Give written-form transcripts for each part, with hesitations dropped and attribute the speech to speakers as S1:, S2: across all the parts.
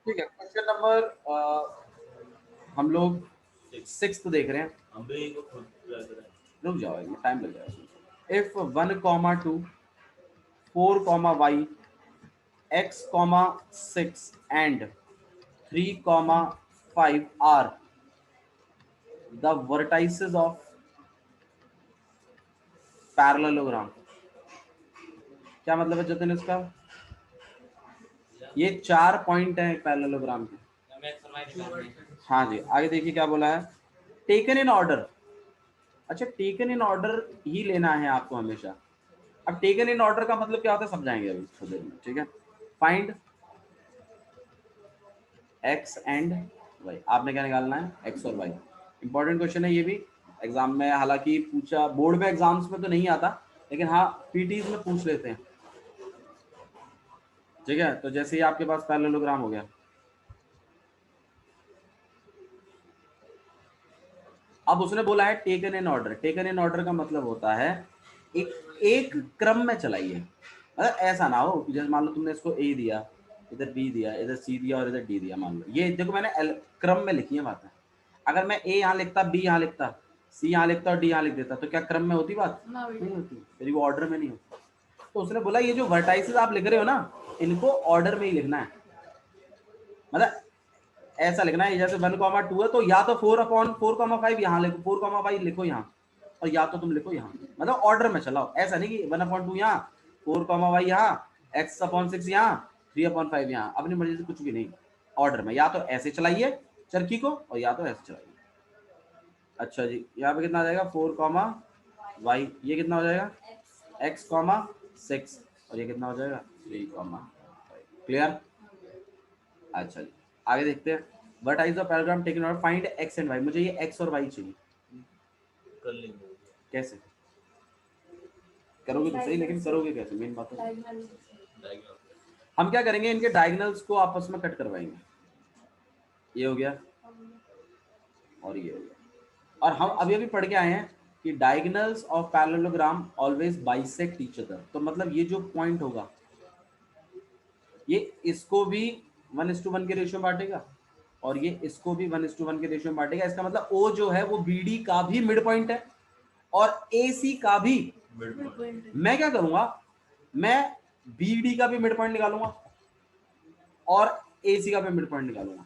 S1: ठीक है, question number हम लोग 6 देख रहे हैं। रुक जाओ, टाइम लग जाएगा। If 1, 2, 4, y, x, 6 and 3, 5 are the vertices of parallelogram। क्या मतलब है जतिन इसका? ये 4 पॉइंट है पैरेललोग्राम के। हाँ जी, आगे देखिए क्या बोला है। Taken in order. अच्छा, टेकन इन ऑर्डर ही लेना है आपको हमेशा। अब टेकन इन ऑर्डर का मतलब क्या होता है समझाएंगे अभी थोड़ी देर में, ठीक है। Find x and y. आपने क्या निकालना है? एक्स और वाई। इंपॉर्टेंट क्वेश्चन है ये भी एग्जाम में, हालांकि पूछा बोर्ड में एग्जाम्स में तो नहीं आता, लेकिन हाँ पीटीज में पूछ लेते हैं, ठीक है। तो जैसे ही आपके पास पैरेललोग्राम हो गया, अब उसने बोला है taken in order. Taken in order का मतलब होता है एक क्रम में चलाइए। मतलब ऐसा ना हो कि जैसे मान लो तुमने इसको ए दिया, इधर बी दिया, इधर सी दिया और इधर डी दिया। मान लो ये देखो मैंने क्रम में लिखी है बातें। अगर मैं ए यहाँ लिखता, बी यहाँ लिखता, सी यहाँ लिखता और डी यहाँ लिख देता, तो क्या क्रम में होती बात? नहीं होती, फिर वो ऑर्डर में नहीं होती। तो उसने बोला ये जो वर्टाइसेस आप लिख रहे हो ना, इनको ऑर्डर में ही लिखना है। मतलब ऐसा लिखना है, जैसे 1, 2 है तो या तो 4/4, यहाँ लिखो, 4, लिखो यहाँ, और या तो तुम लिखो यहाँ। मतलब ऑर्डर में चलाओ, ऐसा नहीं कि 1/2 यहाँ, 4, यहाँ, x/6 यहाँ, 3/5 यहाँ, अपनी मर्जी से कुछ भी नहीं। ऑर्डर में या तो ऐसे चलाइए चरखी को, और या तो ऐसे चलाइए। अच्छा जी, यहाँ पे कितना आ जाएगा? 4, ये कितना हो जाएगा? x, 6, और ये कितना हो जाएगा? 3, क्लियर? अच्छा जी, आगे देखते हैं। What is the paragraph taken और फाइंड एक्स एंड वाई। मुझे ये एक्स और वाई चाहिए। कर लेंगे। कैसे करोगे तो सही, लेकिन करोगे कैसे, मेन बात है। हम क्या करेंगे, इनके डायगोनल्स को आपस में कट करवाएंगे। ये हो गया और ये हो गया। और हम अभी अभी पढ़ के आए हैं कि diagonals of parallelogram always bisect each other. तो मतलब ये जो पॉइंट होगा, ये इसको भी 1:1 के रेशियो में बांटेगा, और ये इसको भी 1:1 के रेशियो में बांटेगा। इसका मतलब O जो है वो BD का भी मिड पॉइंट है, और AC का भी मिड पॉइंट। मैं क्या करूंगा, मैं BD का भी मिड पॉइंट निकालूंगा और AC का भी मिड पॉइंट निकालूंगा,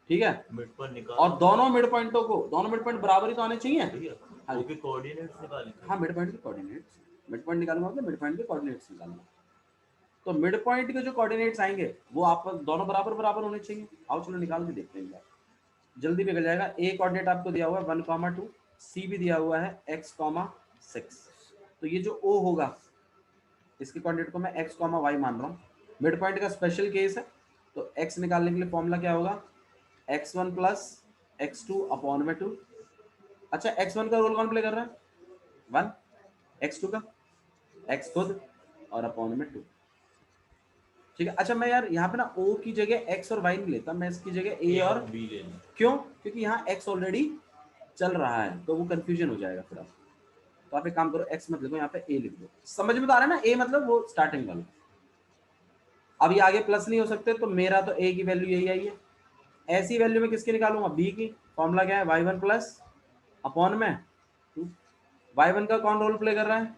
S1: ठीक है। मिड पॉइंट निकाल, और दोनों मिड पॉइंटों को, दोनों मिड पॉइंट बराबर ही तो आने चाहिए। हाँ, ओके, कोऑर्डिनेट्स निकालेंगे। हाँ, मिड पॉइंट के कोऑर्डिनेट्स, मिड पॉइंट निकालूंगा मतलब मिड पॉइंट के कोऑर्डिनेट्स निकालूंगा। तो मिड पॉइंट के जो कोऑर्डिनेट्स आएंगे वो आप दोनों बराबर बराबर होने चाहिए। आओ चलो निकाल के देखते हैं, जल्दी निकल जाएगा। ए कोऑर्डिनेट आपको दिया हुआ है 1, 2, सी भी दिया हुआ है x, 6। तो ये जो O होगा, इसके कोऑर्डिनेट को मैं x, y मान रहा हूँ। मिड पॉइंट का स्पेशल केस है, तो x निकालने के लिए फॉर्मूला क्या होगा? x1 plus x2/2। अच्छा, x1 का रोल कौन प्ले कर रहा है? 1। x2 का? x खुद और अपॉन में 2, ठीक है। अच्छा, मैं यार यहाँ पे ना O की जगह x और y नहीं लेता, मैं इसकी जगह A और B लेना। क्यों? क्योंकि यहाँ x ऑलरेडी चल रहा है, तो वो कंफ्यूजन हो जाएगा फिर आप। तो आप एक काम करो, x मत लिखो, यहाँ पे A लिख दो। समझ में तो आ रहा है ना? A मतलब वो स्टार्टिंग वाला। अब ये आगे प्लस नहीं हो सकते, तो मेरा तो A की वैल्यू यही आई है। ऐसी वैल्यू में किसकी निकालूंगा? B की। फॉर्मूला क्या है? y1 प्लस अपॉन में 2। y1 का कौन रोल प्ले कर रहा है?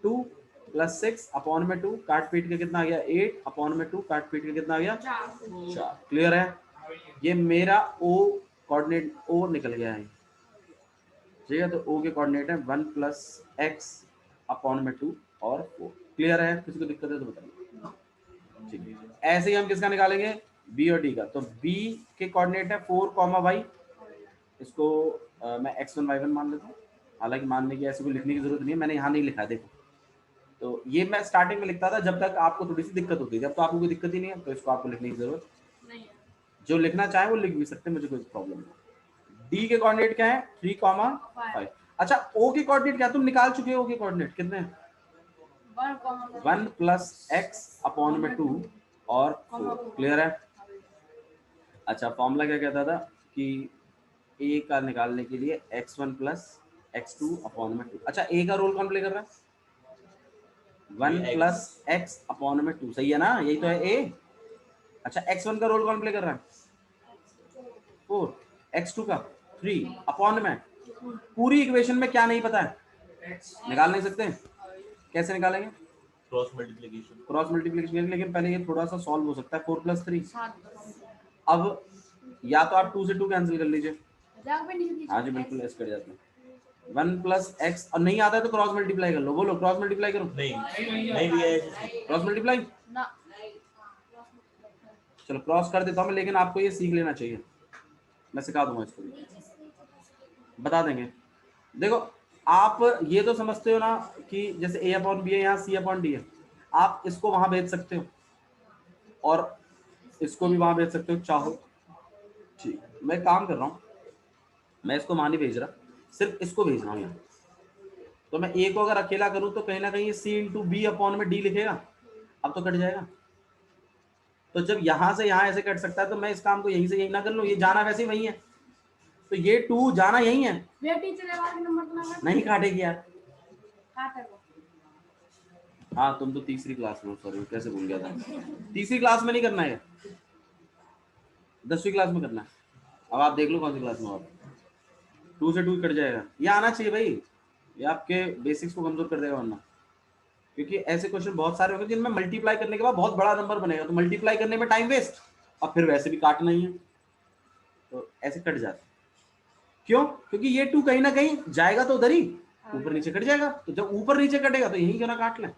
S1: 2 प्लस 6 अपॉन में 2, काट पीट के कितना आ गया? 8 अपॉन में 2, काट पीट के कितना आ गया? 4। क्लियर है? ये मेरा O कोऑर्डिनेट O निकल गया है, ठीक है। तो O के कोऑर्डिनेट है 1 प्लस x अपॉन में 2 और 4। क्लियर है? किसी को दिक्कत है तो बताइए, ठीक है। ऐसे ही हम किसका निकालेंगे? B और D का। तो B के कोऑर्डिनेट है 4, y। इसको मैं x1 y1 मान लेता हूँ, हालांकि मानने की ऐसे कोई लिखने की जरूरत नहीं है, मैंने यहाँ नहीं लिखा है, देखो। तो ये मैं स्टार्टिंग में लिखता था जब तक आपको थोड़ी सी दिक्कत होती थी। अब तो आपको कोई दिक्कत ही नहीं है, तो इसको आपको लिखने की जरूरत नहीं है। जो लिखना चाहे वो लिख भी सकते हैं, मुझे कोई प्रॉब्लम नहीं। डी के कोऑर्डिनेट क्या है? 3, 5। अच्छा, ओ के कोऑर्डिनेट क्या तुम निकाल चुके हो? ओ के कोऑर्डिनेट कितने हैं? 1 प्लस x अपॉन में 2 और 4। क्लियर है? अच्छा, फॉर्मूला क्या कहता था कि a का निकालने के लिए x1 प्लस x2 अपॉन में 2। अच्छा, a का रोल कौन प्ले कर रहा है? 1 प्लस x अपॉन में 2, सही है ना? यही तो है a। अच्छा x1 का रोल कौन प्ले कर रहा है? 4, x2 का 3 अपॉन में पूरी इक्वेशन में क्या नहीं पता है, निकाल नहीं सकते, कैसे निकालेंगे? Cross multiplication. लेकिन पहले ये थोड़ा सा सॉल्व हो सकता है। 4 + 3, अब या तो आप 2 से 2 कैंसिल कर लीजिए, हाँ जी बिल्कुल ऐसे कर जाते हैं। 1 + x, और नहीं आता है तो क्रॉस मल्टीप्लाई कर लो। बोलो क्रॉस मल्टीप्लाई करो। नहीं क्रॉस मल्टीप्लाई ना, चलो क्रॉस कर देता हूँ मैं, लेकिन आपको ये सीख लेना चाहिए, मैं सिखा दूंगा इसको भी, बता देंगे। देखो आप ये तो समझते हो ना कि जैसे a/b है, यहाँ c/d है, आप इसको वहां भेज सकते हो और इसको भी वहां भेज सकते हो चाहो। ठीक, मैं काम कर रहा हूँ, मैं इसको वहां नहीं भेज रहा, सिर्फ इसको भेज रहा हूँ यहाँ। तो मैं a को अगर अकेला करूँ तो कहीं ना कहीं c/b/d लिखेगा, अब तो कट जाएगा। तो जब यहाँ से यहाँ ऐसे कट सकता है तो मैं इस काम को यहीं से यहीं ना कर लूँ, ये जाना वैसे ही वही है, तो ये 2 जाना यही है। नहीं काटेगी यार, हाँ तुम तो तीसरी क्लास में, सॉरी कैसे भूल गया था, तीसरी क्लास में नहीं करना है, 10वीं क्लास में करना है। अब आप देख लो कौन सी क्लास में आप, 2 से 2 कट जाएगा, ये आना चाहिए भाई, ये आपके बेसिक्स को कमजोर कर देगा वरना, क्योंकि ऐसे क्वेश्चन बहुत सारे होंगे जिनमें मल्टीप्लाई करने के बाद बहुत बड़ा नंबर बनेगा, तो मल्टीप्लाई करने में टाइम वेस्ट, और फिर वैसे भी काटना ही है, तो ऐसे कट जाता है। क्यों? क्योंकि ये 2 कहीं ना कहीं जाएगा तो उधर ही ऊपर नीचे कट जाएगा, तो जब ऊपर नीचे कटेगा तो यही क्यों ना काट लें,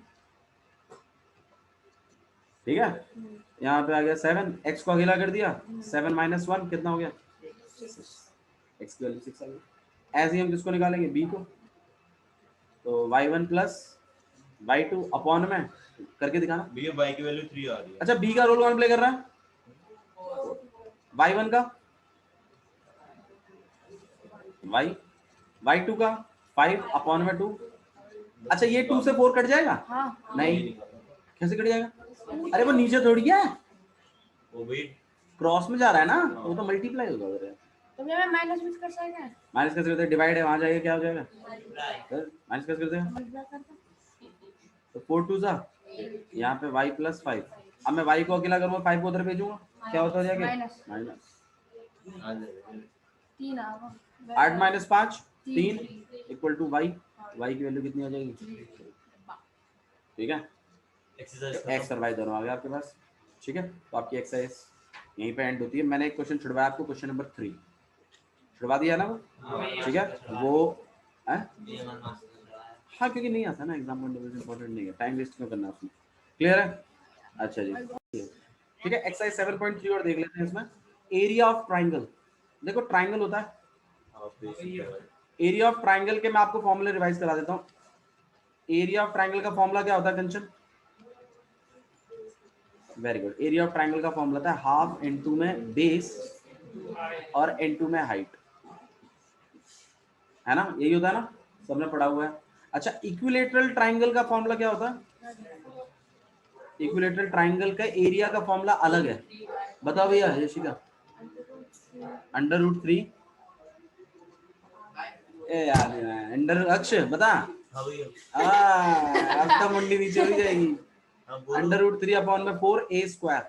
S1: ठीक है। यहाँ पे आ गया 7, x को अकेला कर दिया, 7 - 1 कितना हो गया, x की वैल्यू 6 आ गई। ऐसे ही हम किसको निकालेंगे, b को, तो y1 + y2 अपॉन में करके दिखाना, y की वैल्यू 3 आ रही है। अच्छा b का रोल कौन प्ले कर रहा है, y1 का, y2 का 5 अपॉन में 2। अच्छा ये 2 से 4 कट जाएगा, हाँ। नहीं, कैसे कट जाएगा, अरे वो नीचे थोड़ी है, वो भी क्रॉस में जा रहा है ना, वो तो मल्टीप्लाई होगा उधर, तो मैं माइनस कर सकते हैं, माइनस कैसे करते हैं, डिवाइड है वहां जाएगा क्या हो जाएगा, माइनस कैसे करते हैं, तो 4 2 सा यहाँ पे y + 5, अब मैं y को अकेला करूंगा, 5 को उधर भेजूंगा, क्या होता है जाएगा माइनस 8 - 5 3 = y, y की वैल्यू कितनी आ जाएगी, ठीक है, एक्स और वाई दोनों आ गए आपके पास, ठीक है। तो आपकी एक्सरसाइज यहीं पे एंड होती है। मैंने एक क्वेश्चन छुड़वाया आपको, क्वेश्चन नंबर 3 छुड़वा दिया ना वो, ठीक है, वो है हाँ, क्योंकि नहीं आता ना एग्जाम में, इंपॉर्टेंट नहीं है, टाइम वेस्ट क्यों करना उसमें, क्लियर है, अच्छा जी, ठीक है। एक्सरसाइज 7.3 और देख लेते हैं इसमें, एरिया ऑफ ट्राइंगल। देखो ट्राइंगल होता है, एरिया ऑफ ट्राइंगल के मैं आपको फॉर्मूले रिवाइज करा देता हूँ। एरिया ऑफ ट्राइंगल का फॉर्मूला क्या होता है Kanchan, very good, area of triangle का फॉर्मूला था हाफ इनटू में बेस और इनटू में हाइट, है ना, यही होता है ना, सबने पढ़ा हुआ है। अच्छा इक्विलेटरल ट्राइंगल का फॉर्मूला क्या होता है, इक्विलेटरल ट्राइंगल का एरिया का फॉर्मूला अलग है, बताओ भैया यशिका, √3 ए यार अंडर अक्ष बता, अब तो मुंडी नीचे हो जाएगी, √3/4a²,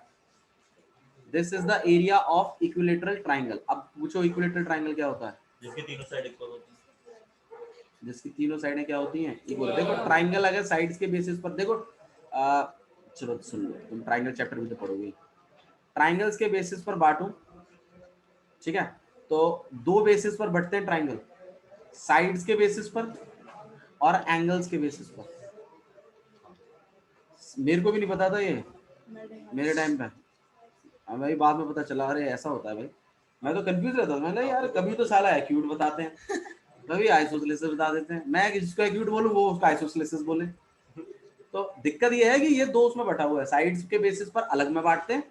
S1: this is the area of equilateral triangle. अब पूछो इक्विलेटरल ट्राइंगल क्या होता है, जिसकी तीनों साइड इक्वल होती हैं, जिसकी तीनों साइडें क्या होती हैं, इक्वल। देखो ट्राइंगल अगर साइड्स के बेसिस पर, देखो चलो सुन लो, तुम ट्राइंगल चैप्टर भी तो पढ़ोगे, ट्राइंगल्स के बेसिस पर बांटूं, ठीक है, तो 2 बेसिस पर बढ़ते हैं ट्राइंगल, साइड्स के बेसिस पर और एंगल्स के बेसिस पर। मेरे को भी नहीं पता था ये, मेरे टाइम पे, भाई बाद में पता चला, अरे ऐसा होता है भाई, मैं तो कंफ्यूज रहता था, मैंने यार कभी तो साला एक्यूट बताते हैं, कभी आइसोसलेसिस बता देते हैं, मैं जिसको एक्यूट बोलूं वो उसका आइसोसलेसिस बोले। तो दिक्कत ये है कि ये 2 उसमें बटा हुआ है, साइड्स के बेसिस पर अलग में बांटते हैं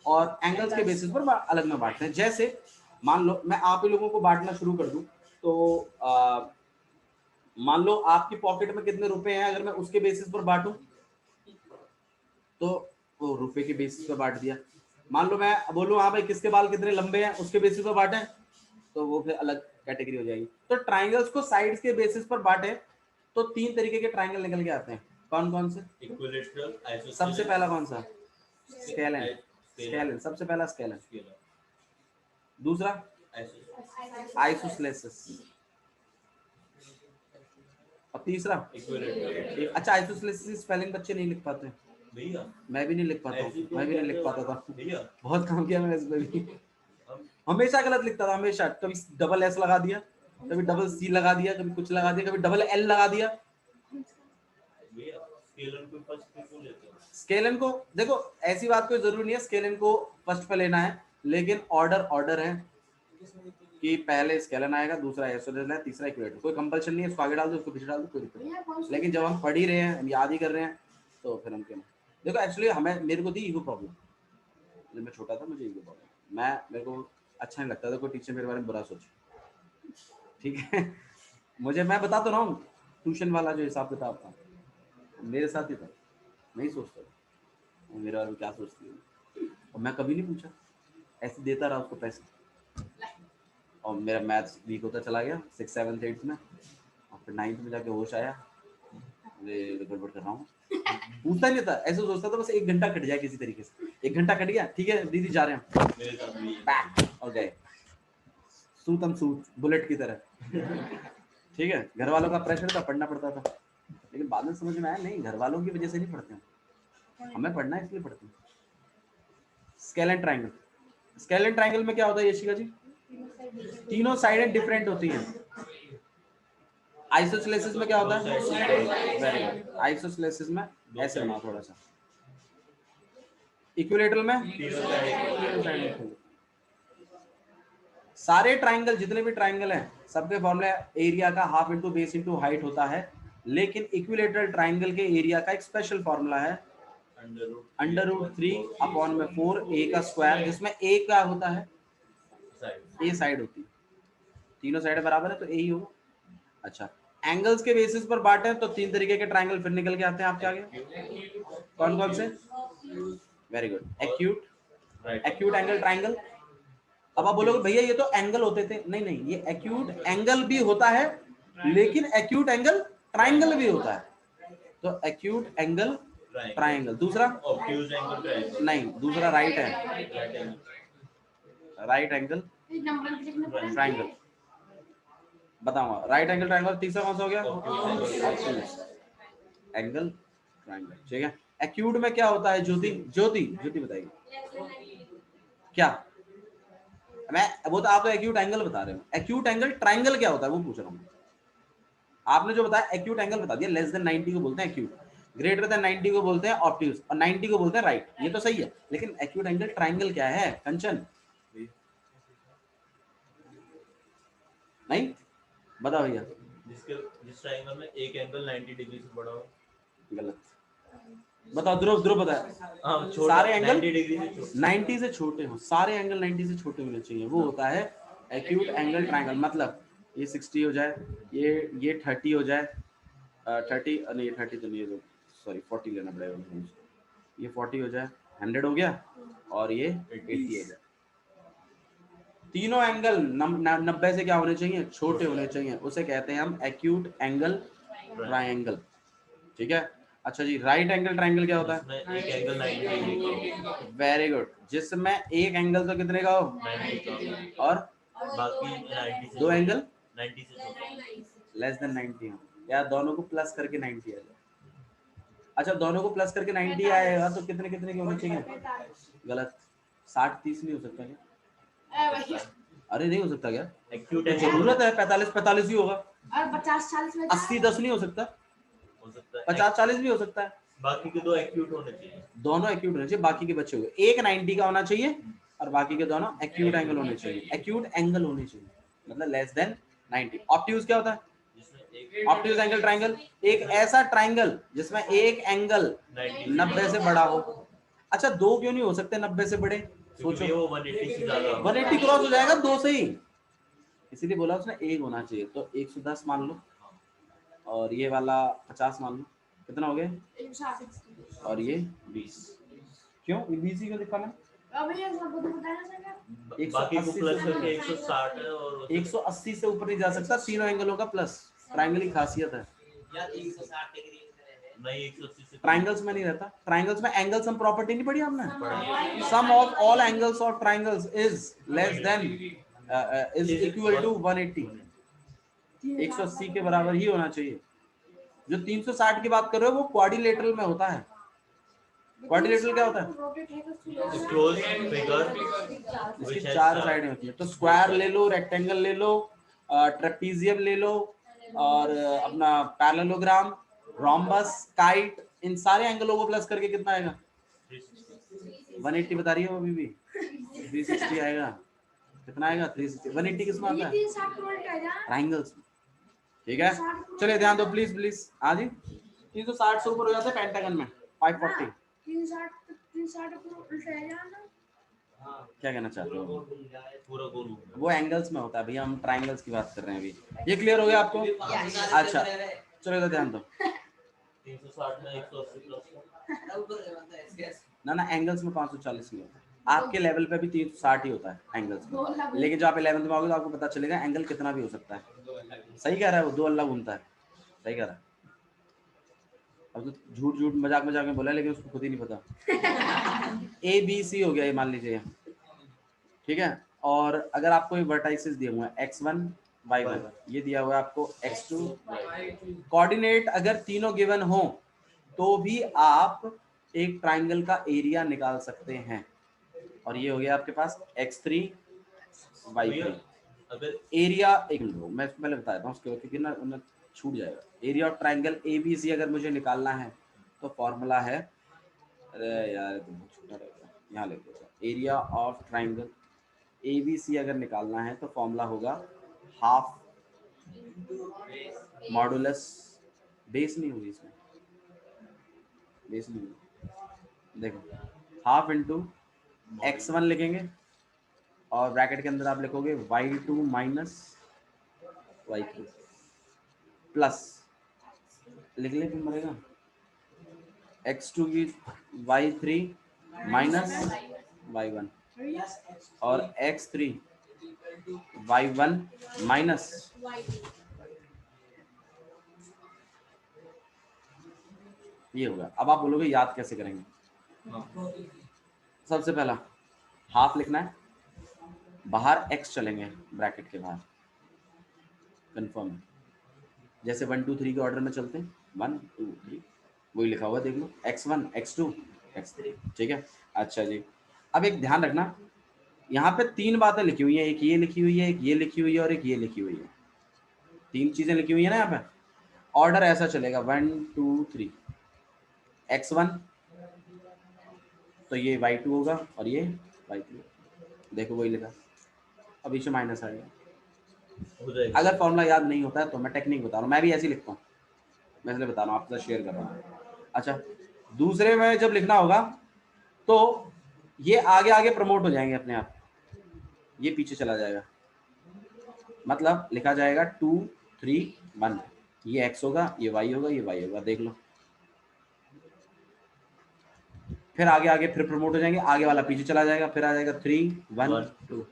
S1: और एंगल्स के बेसिस पर अलग में बांटते हैं। जैसे मान लो मैं आप ही लोगों को बांटना शुरू कर दूं, तो मान लो आपकी पॉकेट में कितने रुपए हैं, अगर मैं उसके बेसिस पर बांटूं तो वो रुपए के बेसिस पर बांट दिया। मान लो मैं बोलूं हाँ भाई किसके बाल कितने लंबे हैं, उसके बेसिस पर बांटे, तो वो फिर अलग कैटेगरी हो जाएगी। तो ट्राइंगल्स को साइड्स के बेसिस पर बांटे तो 3 तरीके के ट्राइंगल निकल के आते हैं। कौन कौन से, इक्विलेटरल, सबसे पहला कौन सा, स्केलेन, स्केलन, सबसे पहला स्केलन। दूसरा आइसोस्लेसिस, और तीसरा अच्छा आइसोस्लेसिस स्पेलिंग बच्चे नहीं लिख पाते भैया, मैं भी नहीं लिख पाता हूँ, मैं भी नहीं लिख पाता था भैया, बहुत काम किया मैंने इसमें भी, हमेशा गलत लिखता था, हमेशा, कभी डबल एस लगा दिया, कभी डबल सी लगा दिया, कभी कुछ लगा दिया, कभी डबल एल लगा दिया। स्केलन को देखो, ऐसी बात कोई जरूरी नहीं है स्केलन को फर्स्ट पे लेना है, लेकिन ऑर्डर है कि पहले स्केलन आएगा, दूसरा आइसोस्लेसिस है, तीसरा इक्विलेटर। कोई कंपल्शन नहीं है, उसको आगे डाल दो, उसको पीछे डाल दो, कोई दिक्कत नहीं। लेकिन जब हम पढ़ ही रहे हैं, हम याद ही कर रहे हैं, तो फिर हम क्यों। देखो एक्चुअली मेरे को थी ईगो प्रॉब्लम, जब मैं छोटा था मुझे ईगो प्रॉब्लम, मेरे को अच्छा नहीं लगता था कोई टीचर मेरे बारे में बुरा सोचे, ठीक है। मैं बता तो रहा हूँ, ट्यूशन वाला जो हिसाब किताब था मेरे साथ ही था, नहीं सोचता था मेरे बारे में क्या सोचती है, और मैं कभी नहीं पूछा, ऐसे देता रहा उसको पैसे, और मेरा मैथ्स वीक होता चला गया 6th 7th 8th में, और फिर 9th में जाके होश आया, गड़बड़ कर रहा हूँ, पूछता नहीं था, ऐसे सोचता था बस 1 घंटा कट जाए किसी तरीके से, 1 घंटा कट गया, ठीक है दीदी जा रहे हैं, और गए सूतम सूत बुलेट की तरह, ठीक है। घर वालों का प्रेशर था, पढ़ना पड़ता था, लेकिन बाद में समझ में आया नहीं, घर वालों की वजह से नहीं पढ़ते हैं, हमें पढ़ना है इसलिए पढ़ते हैं। स्केलन ट्रायंगल, स्केलन ट्रायंगल में क्या होता है यशिका जी, तीनों साइडें डिफरेंट होती हैं। आइसोस्लेसिस में क्या होता है, आइसोस्लेसिस में ऐसे होना थोड़ा सा, इक्विलेटरल में सारे ट्रायंगल, जितने भी ट्रायंगल हैं सबके फॉर्मूला एरिया का half into base into height होता है, लेकिन इक्विलेटरल ट्रायंगल के एरिया का एक स्पेशल फॉर्मूला है √3/4 a का स्क्वायर, जिसमें a क्या होता है, a साइड होती है, तीनों साइड बराबर है तो a ही होगा। अच्छा, एंगल्स के बेसिस पर बांटे तो 3 तरीके के ट्रायंगल फिर निकल के आते हैं आपके आगे, कौन कौन से, very good, acute angle triangle. अब आप बोलोगे भैया ये तो एंगल होते थे, नहीं, ये एक्यूट एंगल भी होता है, लेकिन एक्यूट एंगल ट्रायंगल भी होता है, तो एक्यूट एंगल ट्रायंगल। दूसरा नहीं, दूसरा राइट है, राइट एंगल ट्रायंगल, बताऊंगा राइट एंगल ट्रायंगल। तीसरा कौन सा हो गया, एंगल ट्रायंगल, ठीक है। एक्यूट में क्या होता है, ज्योति बताइए क्या, वो तो आप तो एक्यूट एंगल बता रहे हो, एक्यूट एंगल ट्रायंगल क्या होता है वो पूछ रहा हूँ। आपने जो बताया एक्यूट एंगल बता दिया, लेस देन 90 को बोलते हैं एक्यूट, ग्रेटर देन 90 को बोलते हैं ऑब्ट्यूज, और 90 को बोलते हैं राइट, ये तो सही है, लेकिन एक्यूट एंगल ट्रायंगल क्या है कंचन, नहीं बता भैया, जिस ट्रायंगल में एक एंगल 90 डिग्री से बड़ा हो। गलत, बताओ ध्रुव बताया, सारे एंगल 90 से छोटे हो, सारे एंगल 90 से छोटे होने चाहिए, वो होता है एक्यूट एंगल ट्रायंगल। मतलब ये 60 हो जाए, ये 30 हो जाए, 30 नहीं, ये 30 तो नहीं है, सॉरी 40 लेना पड़ेगा, ये 40 हो जाए, 100 हो गया, और ये 80 हो जाए, तीनों एंगल 90 से क्या होने चाहिए, छोटे होने चाहिए, उसे कहते हैं हम एक्यूट एंगल ट्रायंगल, ठीक है। अच्छा जी, राइट एंगल ट्रायंगल क्या होता है, एक एंगल 90, वेरी गुड, जिसमें एक एंगल तो कितने का हो, 90 और बाकी 2 एंगल 90 से लेस देन 90 हो, या दोनों को प्लस करके 90 आ जाए। अच्छा, दोनों को प्लस करके 90 आएगा तो कितने के होने चाहिए, गलत, 60-30 नहीं हो सकता क्या, अरे नहीं हो सकता क्या, एक्यूट जरूरत है 45-45 ही होगा, और 50-40 में 80-10 नहीं हो सकता, 50-40 भी हो सकता है, बाकी के 2 एक्यूट होने चाहिए, दोनों एक्यूट होने चाहिए, बाकी के बच्चे हुए एक 90 का होना चाहिए, और बाकी के दोनों एक्यूट एंगल होने चाहिए, एक्यूट एंगल होने चाहिए, मतलब लेस देन 90। ऑब्ट्यूज क्या होता है, ऑब्ट्यूज एंगल ट्रायंगल, एक ऐसा ट्रायंगल जिसमें एक एंगल 90 से बड़ा हो। अच्छा, 2 क्यों नहीं हो सकते 90 से बड़े, सोचो, वो 180 से ज्यादा, 180 क्रॉस हो जाएगा 2 से ही, इसीलिए बोला उसने 1 होना चाहिए, तो 110 मान लो, और ये वाला 50 मान लो, कितना हो गया, 160, और ये 20, क्यों 20 क्यों लिखा मैं, बाकी को प्लस करके 160 है, और 180 से ऊपर नहीं जा सकता, तीनों एंगलों का प्लस, ट्रायंगल की खासियत है, या 360 डिग्री
S2: नहीं 180 से
S1: ट्राइंगल्स में नहीं रहता। ट्राइंगल्स में एंगल सम प्रॉपर्टी नहीं पढ़ी हमने? Sum of all angles of triangles is less than is equal to 180। 180 के बराबर ही होना चाहिए। जो 360 की बात कर रहे हो वो क्वाड्रिलेटरल में होता है। क्वाड्रिलेटरल क्या होता है?
S2: क्लोज फिगर
S1: इसकी 4 साइडें होती है। तो स्क्वायर ले लो, रेक्टेंगल ले लो, ट्रेपीजियम ले लो, और अपना पैरेललोग्राम, रोम्बस, काइट, इन सारे एंगलों को प्लस करके कितना आएगा? 180 बता रही है वो अभी भी। 360 आएगा। कितना आएगा? 360। 180 किसमें आता है? ट्राइंगल्स में। ठीक है, चलिए ध्यान दो प्लीज प्लीज। हाँ जी, 360 से ऊपर हो जाता है पेंटागन में 540। क्या कहना चाहते हो?
S2: पूरा गोल
S1: वो एंगल्स में होता है भैया, हम ट्राइंगल्स की बात कर रहे हैं अभी। ये क्लियर हो गया आपको? अच्छा चलो तो ध्यान दो।
S2: 360 में 180 प्लस
S1: ना एंगल्स में 540 नहीं होता। आपके लेवल पे भी 360 ही होता है एंगल्स में, लेकिन जब आप 11th में आओगे तो आपको पता चलेगा एंगल कितना भी हो सकता है। सही कह रहा है वो, 2 अल्लाह घूमता है। सही कह रहा है। अब तो झूठ झूठ मजाक मजाक में बोला, लेकिन उसको खुद ही नहीं पता। ABC हो गया ये, मान लीजिए। ठीक है, और अगर आपको ये वर्टाइसेस दिए हुए हैं x1 y1, ये दिया हुआ है आपको x2 कोऑर्डिनेट अगर तीनों गिवन हो तो भी आप एक ट्राइंगल का एरिया निकाल सकते हैं। और ये हो गया आपके पास x3 y3।
S2: अगर
S1: एरिया एक लो, मैं पहले बता देता हूँ उसके क्योंकि ना छूट जाएगा। एरिया ऑफ ट्राइंगल ABC अगर मुझे निकालना है तो फॉर्मूला है, अरे यार तो बहुत छोटा रहेगा, यहाँ लिख देता हूँ। एरिया ऑफ ट्राइंगल ABC अगर निकालना है तो फॉर्मूला होगा हाफ मॉडुलस, बेस नहीं होगी इसमें, बेस नहीं होगी, देखो हाफ इंटू x1 लिखेंगे और ब्रैकेट के अंदर आप लिखोगे y2 माइनस y3 प्लस, लिख ले फिर मरेगा, x2 की y3 माइनस y1 और x3 y1 माइनस। ये होगा। अब आप बोलोगे याद कैसे करेंगे? सबसे पहला हाफ लिखना है, बाहर x चलेंगे ब्रैकेट के बाहर, कंफर्म है। जैसे 1 2 3 के ऑर्डर में चलते हैं, 1 2 3 वही लिखा हुआ देख लो, x1 x2 x3। ठीक है, अच्छा जी। अब एक ध्यान रखना, यहाँ पे 3 बातें लिखी हुई है, एक ये लिखी हुई है, एक ये लिखी हुई है और एक ये लिखी हुई है। 3 चीजें लिखी हुई है ना यहाँ पे। ऑर्डर ऐसा चलेगा 1 2 3, x1 तो ये y2 होगा और ये y3। देखो वही लिखा, अब इसे माइनस आ गया। अगर फॉर्मूला याद नहीं होता है तो मैं टेक्निक बता रहा हूँ, मैं भी ऐसे ही लिखता हूँ, मैं इसलिए बता रहा हूँ, आपके साथ शेयर कर रहा हूँ। अच्छा, दूसरे में जब लिखना होगा तो ये आगे आगे प्रमोट हो जाएंगे अपने आप, ये पीछे चला जाएगा, मतलब लिखा जाएगा 2 3 1, ये x होगा, ये y होगा, ये y होगा, देख लो। फिर आगे आगे फिर प्रमोट हो जाएंगे, आगे वाला पीछे चला जाएगा, फिर आ जाएगा 3 1 2।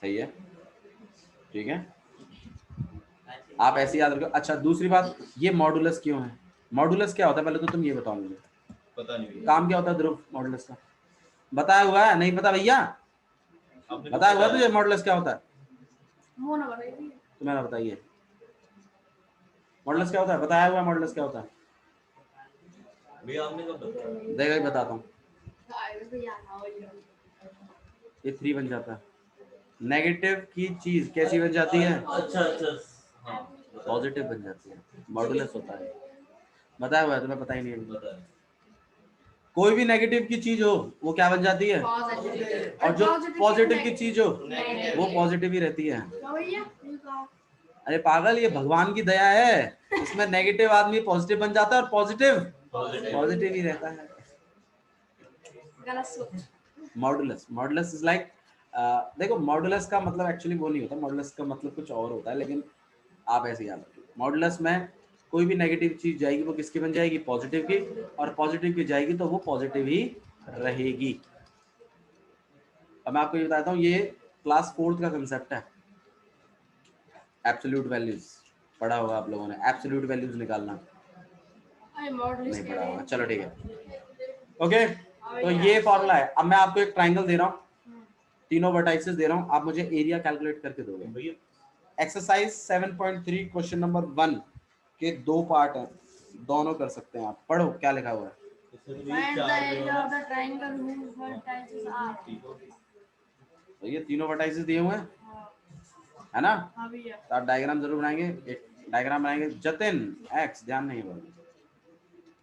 S1: सही है, ठीक है, आप ऐसे याद रखो। अच्छा दूसरी बात, ये मॉडुलस क्यों है? मॉडुलस क्या होता है पहले तो तुम ये बताओ मुझे,
S2: पता नहीं
S1: काम क्या होता है ध्रुव मॉडुलस का? बताया हुआ है? नहीं पता भैया? बताया हुआ तुझे मॉडुलस क्या होता है? तुम्हें बताइए मॉडुलस क्या होता है, बताया हुआ है मॉडुलस क्या होता है? देखा ही बताता हूँ। ये 3 बन जाता है। नेगेटिव की चीज कैसी बन जाती है?
S2: अच्छा
S1: पॉजिटिव बन जाती है, मॉडुलस होता है। बताया हुआ है, तुम्हें पता ही नहीं है। कोई भी नेगेटिव की चीज हो वो क्या बन जाती है? और जो पॉजिटिव की चीज हो वो पॉजिटिव ही रहती है। अरे पागल, ये भगवान की दया है, इसमें नेगेटिव आदमी पॉजिटिव बन जाता है और पॉजिटिव पॉजिटिव ही रहता है। मॉडुलस, मॉडुलस इज लाइक, देखो मॉडुलस का मतलब एक्चुअली वो नहीं होता, मॉडुलस का मतलब कुछ और होता है, लेकिन आप ऐसे याद रखिए, मॉडुलस में कोई भी नेगेटिव चीज जाएगी वो किसकी बन जाएगी? पॉजिटिव की, और पॉजिटिव की जाएगी तो वो पॉजिटिव ही रहेगी। अब मैं आपको ये बताता हूँ, ये क्लास 4th का कंसेप्ट है, एब्सोल्यूट वैल्यूज। पढ़ा होगा आप लोगों ने, एब्सोल्यूट वैल्यूज निकालना नहीं पढ़ा होगा, चलो ठीक है। ओके, तो ये फॉर्मूला है। अब मैं आपको एक ट्राइंगल दे रहा हूँ, तीनों वर्टाइसेस दे रहा हूँ, आप मुझे एरिया कैलकुलेट करके दोगे। एक्सरसाइज 7.3 क्वेश्चन नंबर 1 के 2 पार्ट हैं, दोनों कर सकते हैं आप। पढ़ो क्या लिखा हुआ है। तो ये तीनों वर्टाइसेस दिए हुए हैं, है ना? तो आप डायग्राम जरूर बनाएंगे, एक डायग्राम बनाएंगे। जतिन एक्स, ध्यान नहीं बोलना।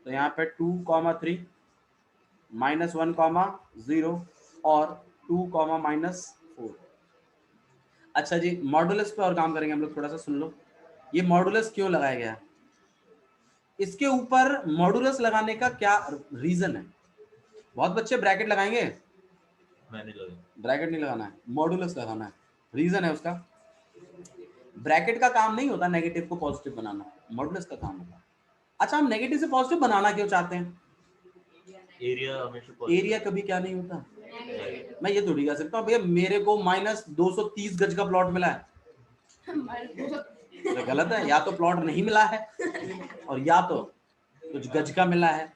S1: तो यहाँ पे 2,3 -1, 0 और 2, -4। अच्छा जी, मॉडुलस पे और काम करेंगे हम लोग, थोड़ा सा सुन लो। ये मॉडुलस क्यों लगाया गया, इसके ऊपर मॉडुलस लगाने का क्या रीजन है? बहुत बच्चे ब्रैकेट लगाएंगे,
S2: मैंने
S1: ब्रैकेट नहीं लगाना है, मॉडुलस लगाना है। रीजन है उसका, ब्रैकेट का काम नहीं होता नेगेटिव को पॉजिटिव बनाना, मॉडुलस का काम होता है। अच्छा, हम नेगेटिव से पॉजिटिव बनाना क्यों चाहते हैं? एरिया कभी क्या नहीं होता, मैं ये थोड़ी कह सकता हूँ भैया मेरे को -230 गज का प्लॉट मिला है, तो गलत है। या तो प्लॉट नहीं मिला है और या तो कुछ गज का मिला है।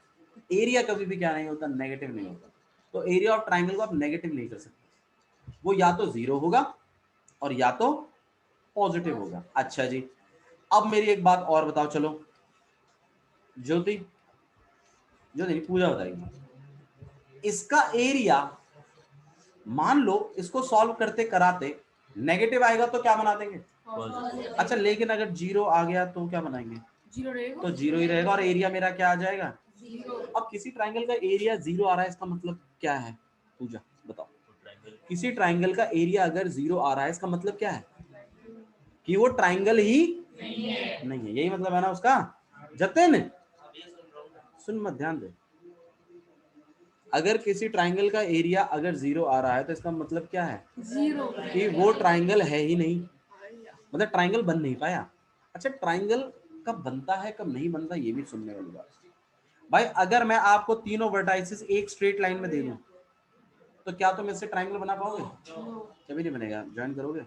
S1: एरिया कभी भी क्या नहीं होता, नेगेटिव नहीं होता। तो एरिया ऑफ ट्राइंगल को आप नेगेटिव नहीं कर सकते, वो या तो 0 होगा और या तो पॉजिटिव होगा। अच्छा जी, अब मेरी एक बात और बताओ, चलो ज्योति नहीं, पूजा बताएगी। इसका एरिया मान लो इसको सॉल्व करते कराते नेगेटिव आएगा तो क्या बना देंगे? अच्छा, लेकिन अगर 0 आ गया तो क्या बनाएंगे? 0 रहेगा, तो 0 ही रहेगा और एरिया मेरा क्या आ जाएगा? 0। अब किसी ट्राइंगल का एरिया 0 आ रहा है, इसका मतलब क्या है? पूजा बताओ। किसी ट्राइंगल का एरिया अगर 0 आ रहा है, इसका मतलब क्या है? कि वो ट्राइंगल ही नहीं है, यही मतलब है ना उसका। जतिन सुन मत, ध्यान दे। अगर किसी ट्राइंगल का एरिया अगर 0 आ रहा है तो इसका मतलब क्या है? 0, कि वो ट्राइंगल है ही नहीं, मतलब ट्राइंगल बन नहीं पाया। अच्छा, ट्राइंगल कब बनता है कब नहीं बनता ये भी सुनने वाली बात भाई। अगर मैं आपको तीनों वर्टाइसेस एक स्ट्रेट लाइन में दे दूं तो क्या तुम इससे ट्राइंगल बना पाओगे? कभी नहीं बनेगा। ज्वाइन करोगे?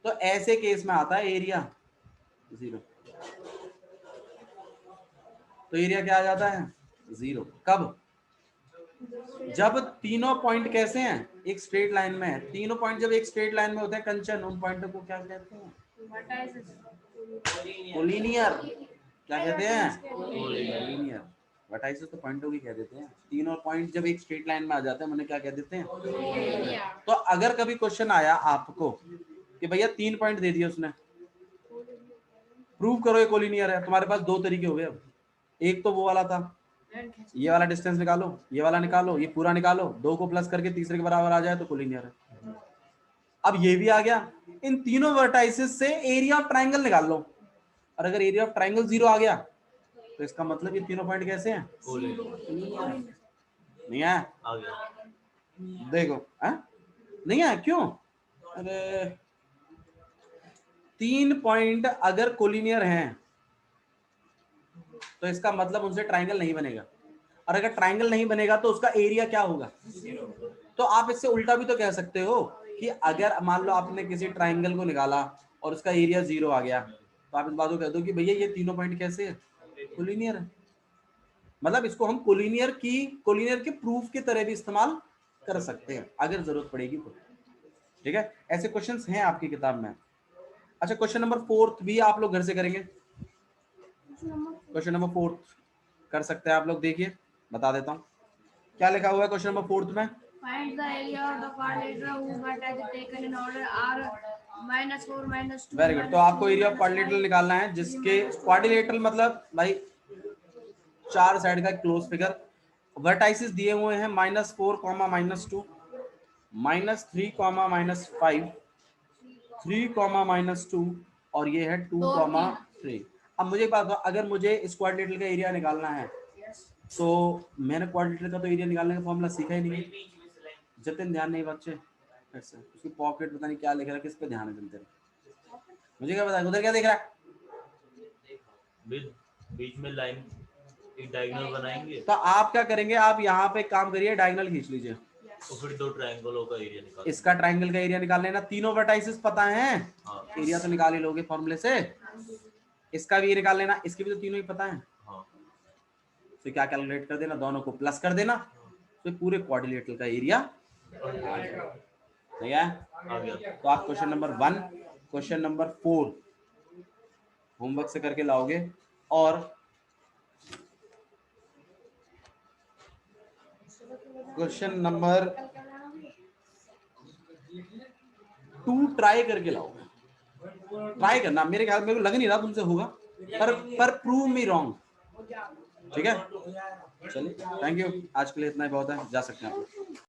S1: तो ऐसे केस में आता है एरिया 0, तो एरिया क्या आ जाता है? 0। कब? जब तीनों पॉइंट कैसे हैं? एक स्ट्रेट लाइन में है। तीनों पॉइंट जब एक स्ट्रेट लाइन में होते हैं कंचन, उन पॉइंटों को क्या कहते हैं? कोलिनियर। क्या कहते हैं? कोलिनियर। वर्टाइसेस तो पॉइंटों की कह देते हैं। तीनों पॉइंट जब एक स्ट्रेट लाइन में आ जाते हैं उन्हें क्या कह देते हैं? तो अगर कभी क्वेश्चन आया आपको कि भैया 3 पॉइंट दे दिए उसने, प्रूव करो ये कोलिनियर है, तुम्हारे पास 2 तरीके हो गए। अब एक तो वो वाला था, ये वाला डिस्टेंस निकालो, ये वाला निकालो, ये पूरा निकालो, 2 को प्लस करके तीसरे के बराबर आ जाए तो कोलिनियर है। अब ये भी आ गया, इन तीनों वर्टाइसेस से एरिया ऑफ ट्राइंगल निकाल लो, और अगर एरिया ऑफ ट्राइंगल 0 आ गया तो इसका मतलब ये तीनों पॉइंट कैसे हैं? नहीं है?
S2: आ गया।
S1: देखो है? नहीं है क्यों? अरे 3 पॉइंट अगर कोलिनियर हैं तो इसका मतलब उनसे ट्राइंगल नहीं बनेगा, और अगर ट्राइंगल नहीं बनेगा तो उसका एरिया क्या होगा? 0। तो आप इससे उल्टा भी तो कह सकते हो कि अगर मान लो आपने किसी ट्राइंगल को निकाला और उसका एरिया 0 आ गया तो आप इस बात को कह दो कि भैया ये तीनों पॉइंट कैसे है? कोलिनियर है। मतलब इसको हम कोलिनियर के प्रूफ की तरह भी इस्तेमाल कर सकते हैं अगर जरूरत पड़ेगी तो। ठीक है, ऐसे क्वेश्चंस हैं आपकी किताब में। अच्छा, क्वेश्चन नंबर 4 भी आप लोग घर से करेंगे। क्वेश्चन नंबर 4 कर सकते हैं आप लोग, देखिए बता देता हूँ क्या लिखा हुआ है क्वेश्चन नंबर 4 में।
S3: Find the area of the quadrilateral whose vertex is taken in order are -4, -2.
S1: Very good. तो आपको एरिया ऑफ क्वाड्रिलेटरल निकालना है जिसके क्वाड्रिलेटरल मतलब भाई 4 साइड का क्लोज फिगर। वर्टाइसेस दिए हुए हैं -4, -2, -3, -5, 3, -2 और ये है 2, 3। अब मुझे एक बात बताओ, अगर मुझे इस क्वाड्रिलेटरल का एरिया निकालना है तो मैंने क्वाड्रिलेटरल का तो एरिया निकालने का फॉर्मूला सीखा ही नहीं। जतिन ध्यान नहीं बच्चे, फिर से उसकी पॉकेट पता नहीं क्या लिख रहा है, किस पे ध्यान है जतिन? मुझे क्या पता उधर क्या देख रहा है?
S2: बीच में लाइन एक डायगोनल बनाएंगे।
S1: तो आप क्या करेंगे, आप यहाँ पे काम करिए, डायगोनल खींच लीजिए
S2: तो फिर 2 ट्रायंगलों का एरिया निकाल।
S1: इसका ट्रायंगल का एरिया निकाल लेना। तीनों वर्टाइसेस पता है?
S2: हाँ।
S1: एरिया तो निकाल ही लोगे फॉर्मूले से। इसका भी निकाल लेना, इसके भी तो तीनों ही पता है।
S2: हाँ।
S1: तो क्या कैलकुलेट कर देना, दोनों को प्लस कर देना, तो पूरे क्वाड्रिलेटरल का एरिया ठीक है। तो आप question number 1, question number 4 homework से करके लाओगे, और क्वेश्चन नंबर 2 ट्राई करके लाओगे। ट्राई करना, मेरे ख्याल, मेरे को लग नहीं रहा तुमसे होगा, पर प्रूव मी रॉन्ग। ठीक है, चलिए थैंक यू, आज के लिए इतना ही बहुत है, जा सकते हैं आप।